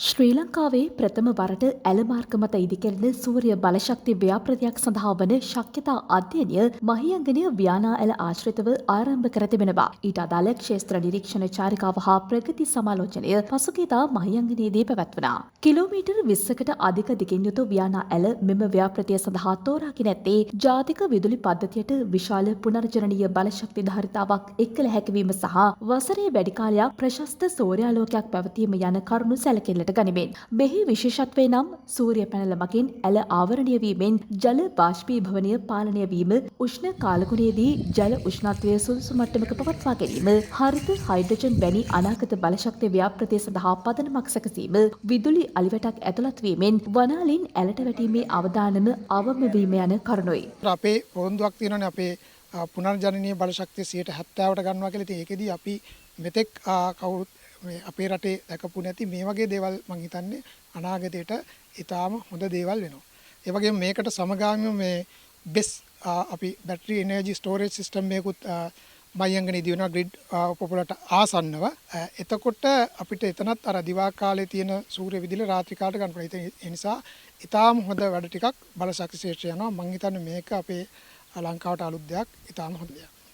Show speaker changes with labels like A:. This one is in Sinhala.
A: ශ්‍රී ලංකාවේ ප්‍රථම වරට ඇලමාර්ග මත ඉදිකෙරෙන සූර්ය බලශක්ති ව්‍යාපෘතියක් සඳහා වන ශක්්‍යතා අධ්‍යයනය මහියංගනය ව්‍යානා ඇල ආශ්‍රිතව ආරම්භ කර තිබෙනවා. ඊට අදාළ ක්ෂේත්‍ර නිරීක්ෂණ චාරිකාව හා ප්‍රගති සමාලෝචනය පසුගියදා මහියංගනයේදී පැවැත්වුණා. කිලෝමීටර් 20කට අධික දිගින් යුතු ව්‍යානා ඇල මෙම ව්‍යාපෘතිය සඳහා තෝරාගෙන ඇත්තේ ජාතික විදුලි පද්ධතියට විශාල පුනර්ජනනීය බලශක්ති ධාරිතාවක් එක් කළ හැකිවීම සහ වසරේ වැඩි කාලයක් ප්‍රශස්ත සූර්යාලෝකයක් පැවතීම යන කරුණු සැලකිල්ලට ගනිමින් මෙහි විශේෂත්වය නම් සූර්ය පැනල මගින් ඇල ආවරණය වීමෙන් ජල බාෂ්පීභවනය පාලනය වීම, උෂ්ණ කාලගුණයේදී ජල උෂ්ණත්වය සුදුසු මට්ටමක පවත්වා ගැනීම, හරිත හයිඩ්‍රජන් වැනි අනාගත බලශක්ති ව්‍යාපෘතිය සඳහා පදනමක් සැකසීම, විදුලි අලිවැටක් ඇතුළත් වීමෙන් වනාලින් ඇලට වැටීමේ අවදානම අවම වීම යන කරුණුයි.
B: අපේ පොරොන්දුවක් තියෙනවානේ අපේ පුනර්ජනනීය බලශක්තිය 70%ට ගන්නවා කියලා. ඉතින් ඒකෙදී අපි මෙතෙක් කවුරුත් අපේ රටේ දැකපු නැති මේ වගේ දේවල් මම හිතන්නේ අනාගතයට ඊටාම හොඳ දේවල් වෙනවා. ඒ වගේම මේකට සමගාමීව මේ බෙස් අපි බැටරි එනර්ජි ස්ටෝරේජ් සිස්ටම් මේකුත් මහියංගනයේ දිනන ග්‍රිඩ් උපපොළට ආසන්නව. එතකොට අපිට එතනත් අර දිවා කාලේ තියෙන සූර්ය විදුලිය රාත්‍රී කාලයට ගන්න පුළුවන්. ඒ නිසා ඊටාම හොඳ වැඩ ටිකක් බලශක්ති ක්ෂේත්‍රය යනවා. මම හිතන්නේ මේක අපේ ලංකාවට අලුත් දෙයක්, ඊටාම හොඳ දෙයක්.